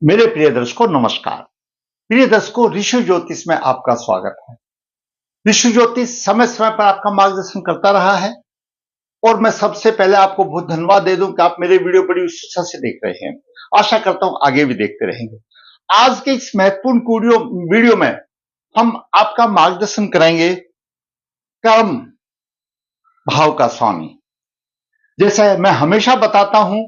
मेरे प्रिय दर्शकों नमस्कार। प्रिय दर्शकों, ऋषि ज्योतिष में आपका स्वागत है। ऋषि ज्योतिष समय समय पर आपका मार्गदर्शन करता रहा है और मैं सबसे पहले आपको बहुत धन्यवाद दे दूं कि आप मेरे वीडियो बड़ी उत्सुकता से देख रहे हैं। आशा करता हूं आगे भी देखते रहेंगे। आज के इस महत्वपूर्ण वीडियो में हम आपका मार्गदर्शन करेंगे कर्म भाव का स्वामी। जैसे मैं हमेशा बताता हूं,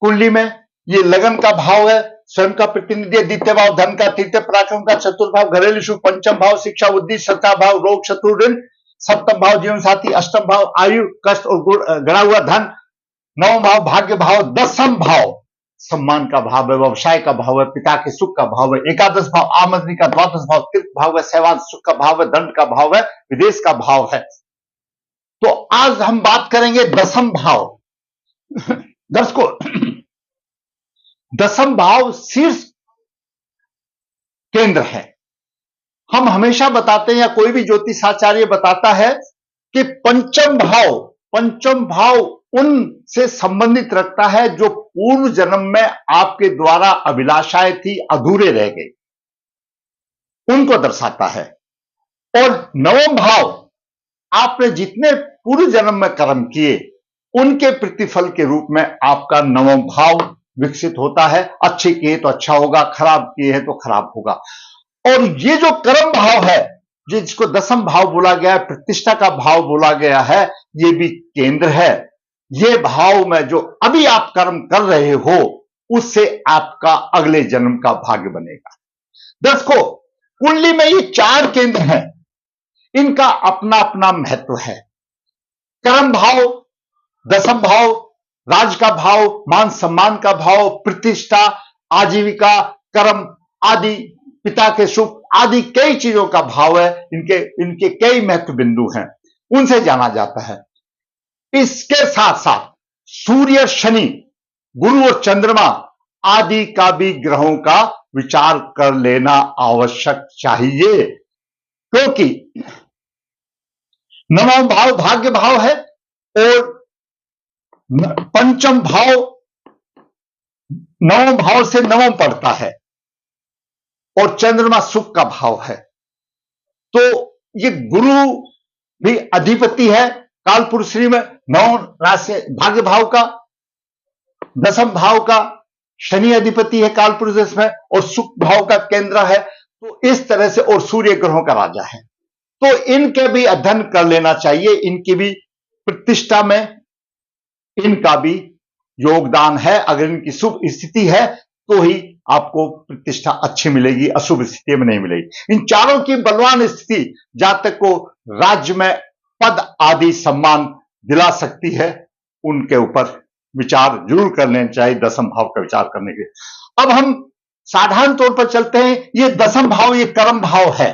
कुंडली में ये लगन का भाव है, स्वयं का प्रतिनिधि, द्वितीय भाव धन का, तृतीय पराक्रम का, चतुर्थ भाव घरेलू सुख, पंचम भाव शिक्षा बुद्धि, छठा भाव रोग शत्रु ऋण, सप्तम भाव जीवन साथी, अष्टम भाव आयु कष्ट और गड़ा हुआ धन, नवम भाव भाग्य भाव, दसम भाव सम्मान का भाव है, व्यवसाय का भाव है, पिता के सुख का भाव है, एकादश भाव आमदनी का, द्वादश भाव तीर्थ भाव है, सहवान सुख का भाव है, दंड का भाव है, विदेश का भाव है। तो आज हम बात करेंगे दसम भाव। दर्शकों, दसम भाव शीर्ष केंद्र है। हम हमेशा बताते हैं या कोई भी ज्योतिषाचार्य बताता है कि पंचम भाव उनसे संबंधित रखता है जो पूर्व जन्म में आपके द्वारा अभिलाषाएं थी, अधूरे रह गए, उनको दर्शाता है। और नवम भाव आपने जितने पूर्व जन्म में कर्म किए उनके प्रतिफल के रूप में आपका नवम भाव विकसित होता है। अच्छे किए तो अच्छा होगा, खराब किए हैं तो खराब होगा। और ये जो कर्म भाव है, जिसको दसम भाव बोला गया है, प्रतिष्ठा का भाव बोला गया है, ये भी केंद्र है। ये भाव में जो अभी आप कर्म कर रहे हो उससे आपका अगले जन्म का भाग्य बनेगा। दर्शकों, कुंडली में ये 4 केंद्र हैं, इनका अपना अपना महत्व है। कर्म भाव, दसम भाव, राज का भाव, मान सम्मान का भाव, प्रतिष्ठा, आजीविका, कर्म आदि, पिता के सुख आदि कई चीजों का भाव है। इनके कई महत्व बिंदु हैं, उनसे जाना जाता है। इसके साथ साथ सूर्य, शनि, गुरु और चंद्रमा आदि का भी ग्रहों का विचार कर लेना आवश्यक चाहिए, क्योंकि नवम भाव भाग्य भाव है और पंचम भाव नवम भाव से नवम पड़ता है और चंद्रमा सुख का भाव है। तो ये गुरु भी अधिपति है कालपुरुषी में, नवम राशि भाग्य भाव का, दसम भाव का शनि अधिपति है कालपुरुष में और सुख भाव का केंद्र है। तो इस तरह से, और सूर्य ग्रहों का राजा है, तो इनके भी अध्ययन कर लेना चाहिए। इनकी भी प्रतिष्ठा में इनका भी योगदान है। अगर इनकी शुभ स्थिति है तो ही आपको प्रतिष्ठा अच्छी मिलेगी, अशुभ स्थिति में नहीं मिलेगी। इन चारों की बलवान स्थिति जातक को राज्य में पद आदि सम्मान दिला सकती है। उनके ऊपर विचार जरूर कर लेना चाहिए दसम भाव का विचार करने के लिए। अब हम साधारण तौर पर चलते हैं। ये दसम भाव ये कर्म भाव है।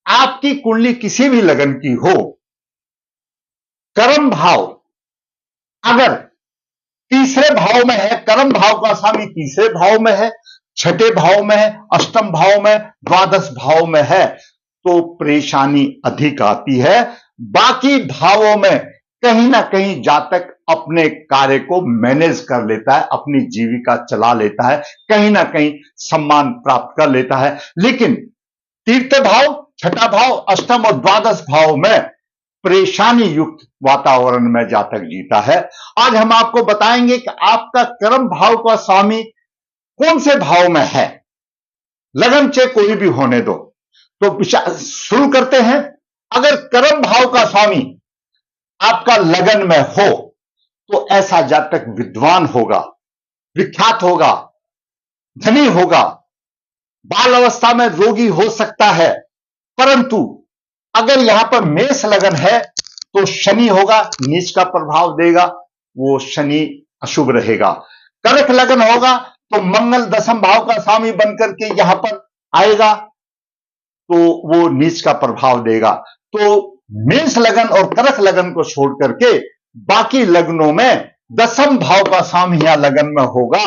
आपकी कुंडली किसी भी लगन की हो, कर्म भाव अगर तीसरे भाव में है, कर्म भाव का स्वामी तीसरे भाव में है, छठे भाव में है, अष्टम भाव में, द्वादश भाव में है, तो परेशानी अधिक आती है। बाकी भावों में कहीं ना कहीं जातक अपने कार्य को मैनेज कर लेता है, अपनी जीविका चला लेता है, कहीं ना कहीं सम्मान प्राप्त कर लेता है। लेकिन तीसरे भाव, छठा भाव, अष्टम और द्वादश भाव में परेशानी युक्त वातावरण में जातक जीता है। आज हम आपको बताएंगे कि आपका कर्म भाव का स्वामी कौन से भाव में है। लगन चाहे कोई भी होने दो। तो शुरू करते हैं। अगर कर्म भाव का स्वामी आपका लगन में हो तो ऐसा जातक विद्वान होगा, विख्यात होगा, धनी होगा, बाल अवस्था में रोगी हो सकता है। परंतु अगर यहां पर मेष लगन है तो शनि होगा, नीच का प्रभाव देगा, वो शनि अशुभ रहेगा। कर्क लगन होगा तो मंगल दसम भाव का स्वामी बनकर के यहां पर आएगा तो वो नीच का प्रभाव देगा। तो मेष लगन और कर्क लगन को छोड़ करके बाकी लग्नों में दसम भाव का स्वामी यहां लगन में होगा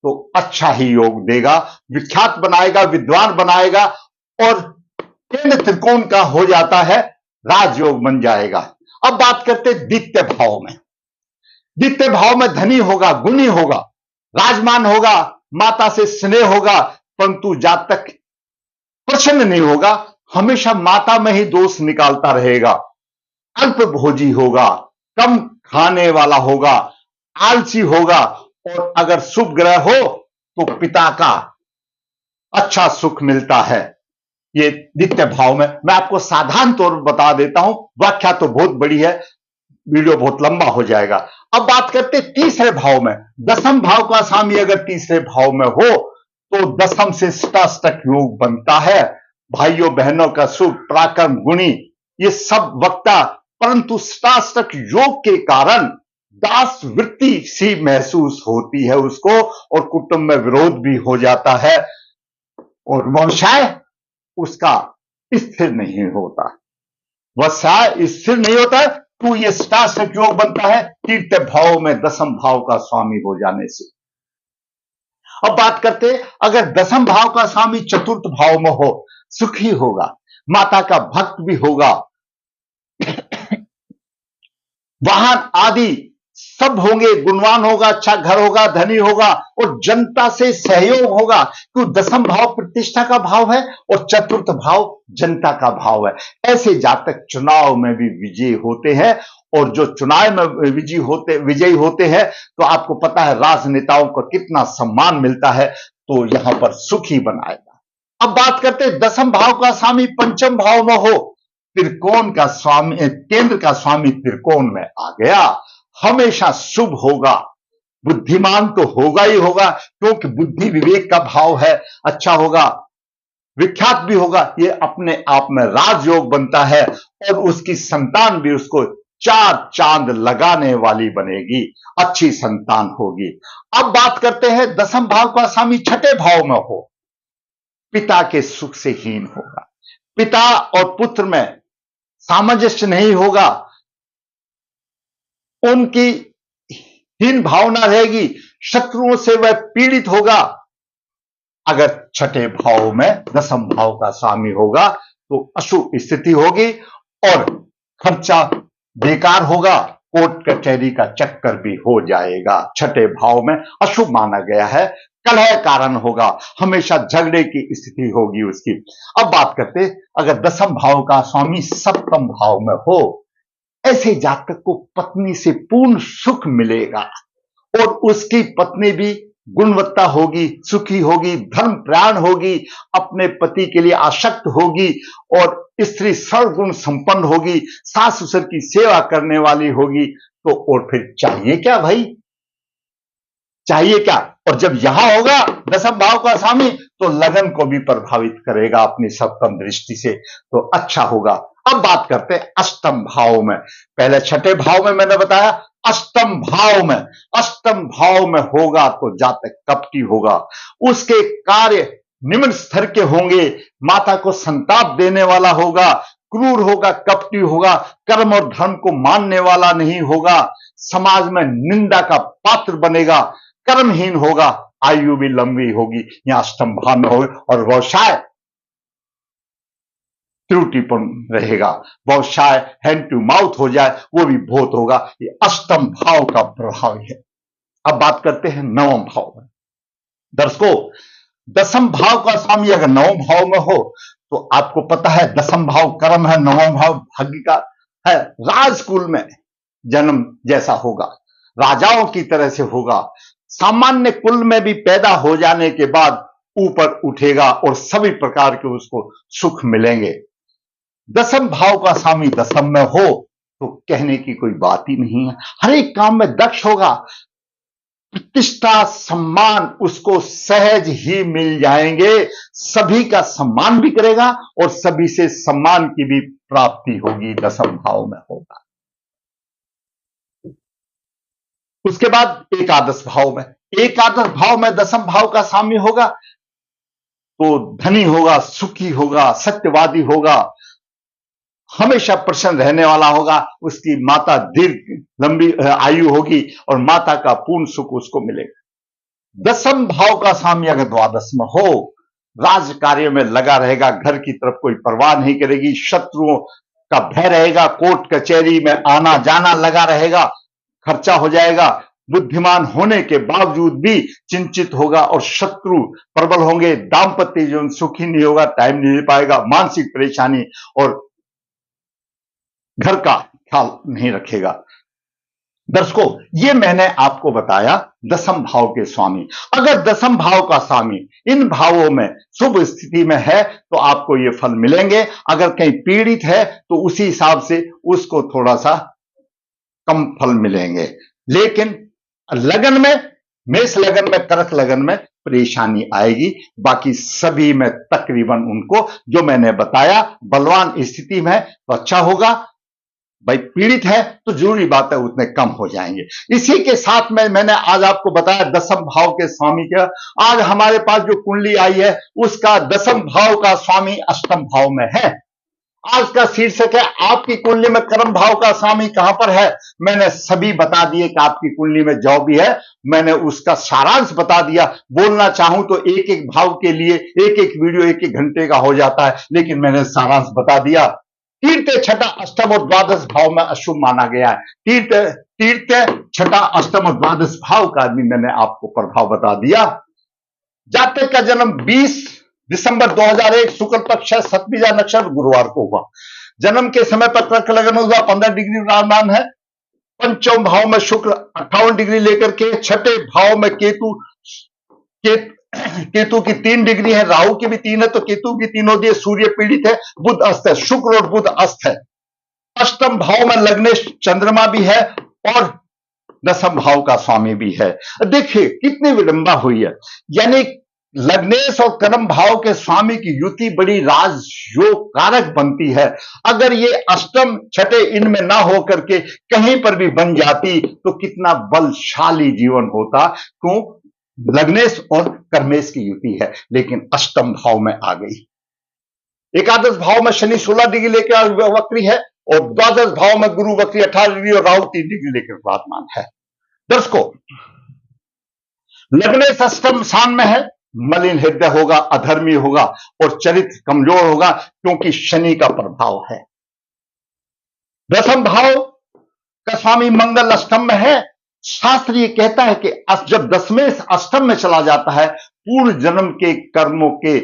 तो अच्छा ही योग देगा, विख्यात बनाएगा, विद्वान बनाएगा और केंद्र त्रिकोण का हो जाता है, राजयोग बन जाएगा। अब बात करते हैं द्वितीय भाव में। द्वितीय भाव में धनी होगा, गुणी होगा, राजमान होगा, माता से स्नेह होगा, परंतु जातक प्रसन्न नहीं होगा, हमेशा माता में ही दोष निकालता रहेगा, अल्पभोजी होगा, कम खाने वाला होगा, आलसी होगा, और अगर शुभ ग्रह हो तो पिता का अच्छा सुख मिलता है। ये द्वितीय भाव में मैं आपको साधारण तौर पर बता देता हूं, व्याख्या तो बहुत बड़ी है, वीडियो बहुत लंबा हो जाएगा। अब बात करते हैं तीसरे भाव में। दसम भाव का स्वामी अगर तीसरे भाव में हो तो दसम से षष्टक योग बनता है। भाइयों बहनों का सुख, पराक्रम, गुणी, ये सब वक्ता, परंतु षष्टक योग के कारण दास वृत्ति सी महसूस होती है उसको, और कुटुंब में विरोध भी हो जाता है, और व्यवसाय उसका स्थिर नहीं होता। व्यवसाय स्थिर नहीं होता तो ये षष्टक योग बनता है तृतीय भाव में दसम भाव का स्वामी हो जाने से। अब बात करते अगर दसम भाव का स्वामी चतुर्थ भाव में हो, सुखी होगा, माता का भक्त भी होगा, वाहन आदि सब होंगे, गुणवान होगा, अच्छा घर होगा, धनी होगा, और जनता से सहयोग होगा, क्योंकि दसम भाव प्रतिष्ठा का भाव है और चतुर्थ भाव जनता का भाव है। ऐसे जातक चुनाव में भी विजयी होते हैं, और जो चुनाव में विजयी होते हैं तो आपको पता है राजनेताओं को कितना सम्मान मिलता है, तो यहां पर सुखी बनाएगा। अब बात करते हैं दसम भाव का स्वामी पंचम भाव में हो, त्रिकोण का स्वामी, केंद्र का स्वामी त्रिकोण में आ गया, हमेशा शुभ होगा, बुद्धिमान तो होगा ही होगा, क्योंकि बुद्धि विवेक का भाव है, अच्छा होगा, विख्यात भी होगा, ये अपने आप में राजयोग बनता है, और उसकी संतान भी उसको चार चांद लगाने वाली बनेगी, अच्छी संतान होगी। अब बात करते हैं दसम भाव का स्वामी छठे भाव में हो, पिता के सुख से हीन होगा, पिता और पुत्र में सामंजस्य नहीं होगा, उनकी हीन भावना रहेगी, शत्रुओं से वह पीड़ित होगा। अगर छठे भाव में दसम भाव का स्वामी होगा तो अशुभ स्थिति होगी, और खर्चा बेकार होगा, कोर्ट कचहरी का चक्कर भी हो जाएगा। छठे भाव में अशुभ माना गया है, कलह कारण होगा, हमेशा झगड़े की स्थिति होगी उसकी। अब बात करते अगर दसम भाव का स्वामी सप्तम भाव में हो, ऐसे जातक को पत्नी से पूर्ण सुख मिलेगा, और उसकी पत्नी भी गुणवत्ता होगी, सुखी होगी, धर्म प्राण होगी, अपने पति के लिए आसक्त होगी, और स्त्री सर्वगुण संपन्न होगी, सास ससुर की सेवा करने वाली होगी। तो और फिर चाहिए क्या भाई, चाहिए क्या। और जब यहां होगा दसम भाव का स्वामी तो लगन को भी प्रभावित करेगा अपनी सप्तम दृष्टि से, तो अच्छा होगा। अब बात करते हैं अष्टम भाव में। पहले छठे भाव में मैंने बताया, अष्टम भाव में होगा तो जातक कपटी होगा, उसके कार्य निम्न स्तर के होंगे, माता को संताप देने वाला होगा, क्रूर होगा, कपटी होगा, कर्म और धर्म को मानने वाला नहीं होगा, समाज में निंदा का पात्र बनेगा, कर्महीन होगा, आयु भी लंबी होगी, यहां अष्टम भाव में होगा, और व्यवसाय त्रुटिपूर्ण रहेगा, व्यवसाय हैंड टू माउथ हो जाए वो भी बहुत होगा। ये अष्टम भाव का प्रभाव है। अब बात करते हैं नवम भाव में। दर्शकों, दसम भाव का स्वामी अगर नवम भाव में हो तो आपको पता है दसम भाव कर्म है, नवम भाव भाग्य का है, राजकुल में जन्म जैसा होगा, राजाओं की तरह से होगा, सामान्य कुल में भी पैदा हो जाने के बाद ऊपर उठेगा और सभी प्रकार के उसको सुख मिलेंगे। दसम भाव का स्वामी दसम में हो तो कहने की कोई बात ही नहीं है, हर एक काम में दक्ष होगा, प्रतिष्ठा सम्मान उसको सहज ही मिल जाएंगे, सभी का सम्मान भी करेगा और सभी से सम्मान की भी प्राप्ति होगी, दसम भाव में होगा। उसके बाद एकादश भाव में, एकादश भाव में दसम भाव का स्वामी होगा तो धनी होगा, सुखी होगा, सत्यवादी होगा, हमेशा प्रसन्न रहने वाला होगा, उसकी माता दीर्घ लंबी आयु होगी और माता का पूर्ण सुख उसको मिलेगा। दसम भाव का स्वामी अगर द्वादश में हो, राज कार्य में लगा रहेगा, घर की तरफ कोई परवाह नहीं करेगी, शत्रुओं का भय रहेगा, कोर्ट कचहरी में आना जाना लगा रहेगा, खर्चा हो जाएगा, बुद्धिमान होने के बावजूद भी चिंतित होगा और शत्रु प्रबल होंगे, दाम्पत्य जीवन सुखी नहीं होगा, टाइम नहीं दे पाएगा, मानसिक परेशानी और घर का ख्याल नहीं रखेगा। दर्शकों, ये मैंने आपको बताया दसम भाव के स्वामी। अगर दसम भाव का स्वामी इन भावों में शुभ स्थिति में है तो आपको ये फल मिलेंगे। अगर कहीं पीड़ित है तो उसी हिसाब से उसको थोड़ा सा कम फल मिलेंगे। लेकिन लगन में, मेष लगन में, कर्क लगन में परेशानी आएगी। बाकी सभी में तकरीबन उनको जो मैंने बताया, बलवान स्थिति में तो अच्छा होगा, भाई पीड़ित है तो जरूरी बात है उतने कम हो जाएंगे। इसी के साथ में मैंने आज आपको बताया दसम भाव के स्वामी का। आज हमारे पास जो कुंडली आई है उसका दसम भाव का स्वामी अष्टम भाव में है। आज का शीर्षक है आपकी कुंडली में कर्म भाव का स्वामी कहां पर है। मैंने सभी बता दिए कि आपकी कुंडली में जो भी है, मैंने उसका सारांश बता दिया। बोलना चाहूं तो एक एक भाव के लिए एक एक वीडियो एक एक घंटे का हो जाता है, लेकिन मैंने सारांश बता दिया। तीर्थ, छठा, अष्टम और द्वादश भाव में अशुभ माना गया है। तीर्थ, छठा, अष्टम और द्वादश भाव का भी मैंने आपको प्रभाव बता दिया। जातक का जन्म 20 दिसंबर 2001 शुक्ल पक्ष 7 नक्षत्र गुरुवार को हुआ। जन्म के समय पर कर्क लगन हुआ, 15 डिग्री राजमान है। पंचम भाव में शुक्र 58 डिग्री लेकर के, छठे भाव में केतु की 3 डिग्री है, राहु की भी 3 है तो केतु की 3 होती है। सूर्य पीड़ित है, बुध अस्त है, शुक्र और बुध अस्त है। अष्टम भाव में लग्नेश चंद्रमा भी है और दसम भाव का स्वामी भी है। देखिए कितनी विडंबा हुई है, यानी लग्नेश और कर्म भाव के स्वामी की युति बड़ी राजयोग कारक बनती है। अगर ये अष्टम छठे इनमें ना हो करके कहीं पर भी बन जाती तो कितना बलशाली जीवन होता। क्यों? लग्नेश और कर्मेश की युति है, लेकिन अष्टम भाव में आ गई। एकादश भाव में शनि 16 डिग्री लेकर वक्री है और द्वादश भाव में गुरु वक्री 18 डिग्री और राहु 3 डिग्री लेकर विराजमान है। दर्शकों, लग्नेश अष्टम स्थान में है, मलिन हृदय होगा, अधर्मी होगा और चरित्र कमजोर होगा क्योंकि शनि का प्रभाव है। दसम भाव का स्वामी मंगल अष्टम में है। शास्त्र ये कहता है कि जब दसवें अष्टम में चला जाता है, पूर्व जन्म के कर्मों के,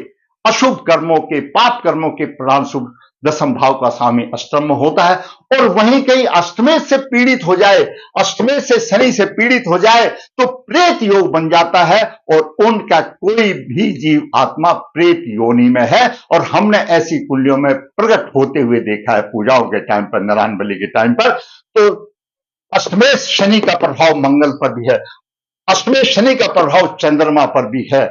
अशुभ कर्मों के, पाप कर्मों के परिणाम शुभ दसम भाव का स्वामी अष्टम में होता है। और वहीं कहीं अष्टमे से पीड़ित हो जाए, अष्टमे से शनि से पीड़ित हो जाए तो प्रेत योग बन जाता है और उनका कोई भी जीव आत्मा प्रेत योनि में है। और हमने ऐसी कुंडलियों में प्रकट होते हुए देखा है पूजाओं के टाइम पर, नारायण बलि के टाइम पर। तो अष्टमेश शनि का प्रभाव मंगल पर भी है, अष्टमेश शनि का प्रभाव चंद्रमा पर भी है,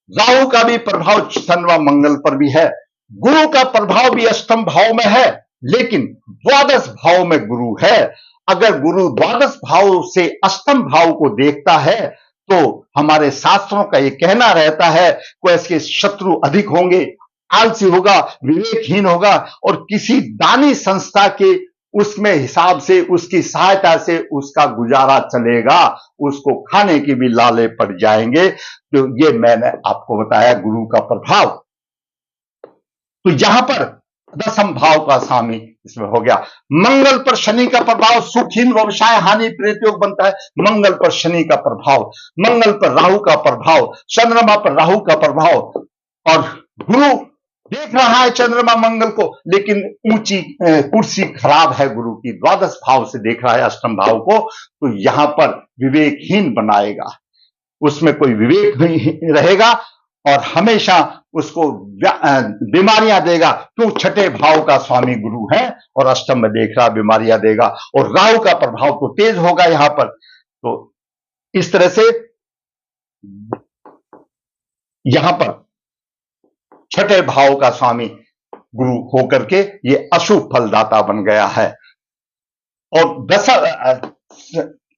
राहु का भी प्रभाव चंद्रमा मंगल पर भी है, गुरु का प्रभाव भी अष्टम भाव में है, लेकिन द्वादश भाव में गुरु है। अगर गुरु द्वादश भाव से अष्टम भाव को देखता है तो हमारे शास्त्रों का यह कहना रहता है कि इसके शत्रु अधिक होंगे, आलसी होगा, विवेकहीन होगा और किसी दानी संस्था के उसमें हिसाब से, उसकी सहायता से उसका गुजारा चलेगा, उसको खाने की भी लाले पड़ जाएंगे। तो ये मैंने आपको बताया गुरु का प्रभाव। तो यहां पर दसम भाव का स्वामी इसमें हो गया। मंगल पर शनि का प्रभाव, सुखहीन, व्यवसाय हानि, प्रेत योग बनता है। मंगल पर शनि का प्रभाव, मंगल पर राहु का प्रभाव, चंद्रमा पर राहु का प्रभाव और गुरु देख रहा है चंद्रमा मंगल को, लेकिन ऊंची कुर्सी खराब है गुरु की, द्वादश भाव से देख रहा है अष्टम भाव को, तो यहां पर विवेकहीन बनाएगा, उसमें कोई विवेक नहीं रहेगा और हमेशा उसको बीमारियां देगा। क्यों? छठे भाव का स्वामी गुरु है और अष्टम में देख रहा, बीमारियां देगा और राहु का प्रभाव तो तेज होगा यहां पर। तो इस तरह से यहां पर छठे भाव का स्वामी गुरु होकर के ये अशुभ फलदाता बन गया है। और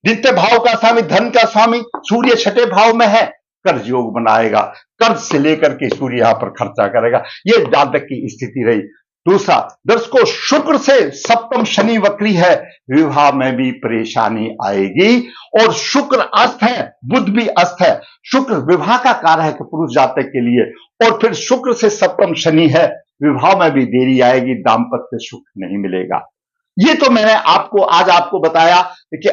द्वितीय भाव का स्वामी, धन का स्वामी सूर्य छठे भाव में है, कर्ज योग बनाएगा, कर्ज से लेकर के सूर्य यहां पर खर्चा करेगा। यह जातक की स्थिति रही। दूसरा, दर्शकों, शुक्र से सप्तम शनि वक्री है, विवाह में भी परेशानी आएगी और शुक्र अस्त है, बुध भी अस्त है। शुक्र विवाह का कारक है पुरुष जातक के लिए और फिर शुक्र से सप्तम शनि है, विवाह में भी देरी आएगी, दाम्पत्य सुख नहीं मिलेगा। ये तो मैंने आज आपको बताया कि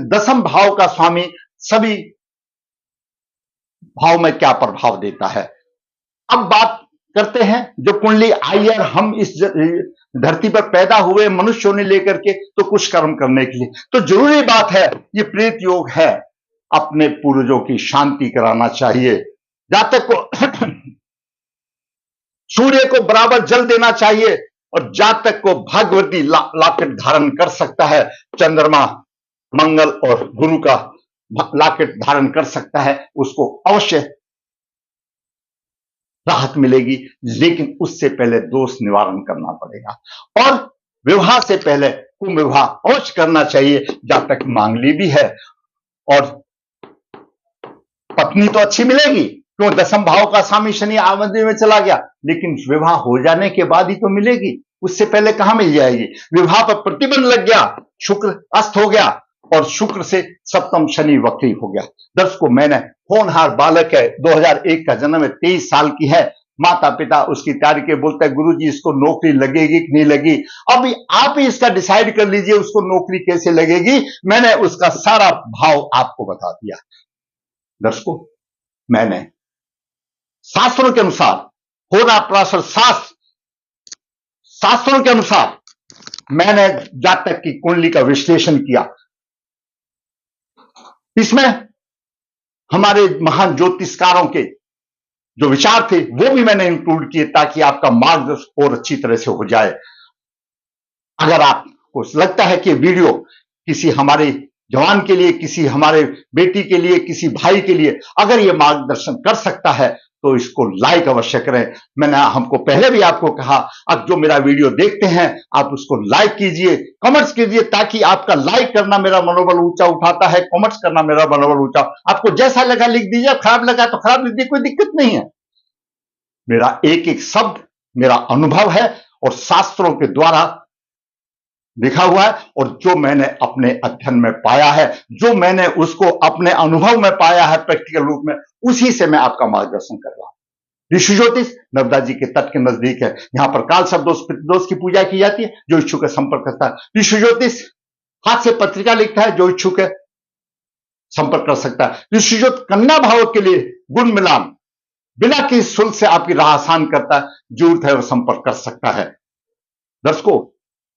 दसम भाव का स्वामी सभी भाव में क्या प्रभाव देता है। अब बात करते हैं जो कुंडली आई और हम इस धरती पर पैदा हुए मनुष्यों ने लेकर के तो कुछ कर्म करने के लिए, तो जरूरी बात है ये प्रेत योग है, अपने पूर्वजों की शांति कराना चाहिए। जातक को सूर्य को बराबर जल देना चाहिए और जातक को भागवती लॉकेट धारण कर सकता है, चंद्रमा मंगल और गुरु का लॉकेट धारण कर सकता है, उसको अवश्य राहत मिलेगी। लेकिन उससे पहले दोष निवारण करना पड़ेगा और विवाह से पहले कुंभ विवाह अवश्य करना चाहिए। जब तक मांगली भी है और पत्नी तो अच्छी मिलेगी, क्यों, दसम भाव का स्वामी शनि आमंत्रण में चला गया, लेकिन विवाह हो जाने के बाद ही तो मिलेगी, उससे पहले कहां मिल जाएगी। विवाह पर प्रतिबंध लग गया, शुक्र अस्त हो गया और शुक्र से सप्तम शनि वक्री हो गया। दर्शकों, मैंने होनहार बालक है, 2001 का जन्म है, 23 साल की है, माता पिता उसकी तारीखें बोलते हैं गुरुजी इसको नौकरी लगेगी कि नहीं लगी। अभी आप ही इसका डिसाइड कर लीजिए उसको नौकरी कैसे लगेगी। मैंने उसका सारा भाव आपको बता दिया। दर्शकों, मैंने शास्त्रों के अनुसार होना प्राशर शास्त्रों के अनुसार मैंने जातक की कुंडली का विश्लेषण किया। इसमें हमारे महान ज्योतिषकारों के जो विचार थे वो भी मैंने इंक्लूड किए ताकि आपका मार्गदर्शन और अच्छी तरह से हो जाए। अगर आपको लगता है कि वीडियो किसी हमारे जवान के लिए, किसी हमारे बेटी के लिए, किसी भाई के लिए अगर ये मार्गदर्शन कर सकता है तो इसको लाइक अवश्य करें। मैंने हमको पहले भी आपको कहा, अब जो मेरा वीडियो देखते हैं आप उसको लाइक कीजिए, कमेंट्स कीजिए, ताकि आपका लाइक करना मेरा मनोबल ऊंचा उठाता है, कमेंट्स करना मेरा मनोबल ऊंचा। आपको जैसा लगा लिख दीजिए, खराब लगा तो खराब लिख दीजिए, कोई दिक्कत नहीं है। मेरा एक एक शब्द मेरा अनुभव है और शास्त्रों के द्वारा लिखा हुआ है, और जो मैंने अपने अध्ययन में पाया है, जो मैंने उसको अपने अनुभव में पाया है प्रैक्टिकल रूप में, उसी से मैं आपका मार्गदर्शन कर रहा हूं। ऋषि ज्योतिष नर्मदा जी के तट के नजदीक है, यहां पर काल सर्पदोष पितृदोष की पूजा की जाती है। जो इच्छुक है संपर्क करता है। ऋषि ज्योतिष हाथ से पत्रिका लिखता है, जो इच्छुक है संपर्क कर सकता है। ऋषि ज्योतिष कन्या भाव के लिए गुण मिलान बिना किसी शुल्क से आपकी राह आसान करता है, जरूरत है और संपर्क कर सकता है। दर्शकों,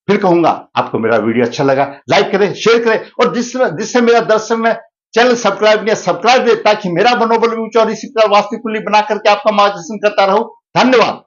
फिर कहूंगा आपको मेरा वीडियो अच्छा लगा लाइक करें, शेयर करें, और जिससे मेरा दर्शक में चैनल सब्सक्राइब करें ताकि मेरा मनोबल ऊंचा और इसी प्रकार वास्तविक कुंडली बना करके आपका मार्गदर्शन करता रहूं। धन्यवाद।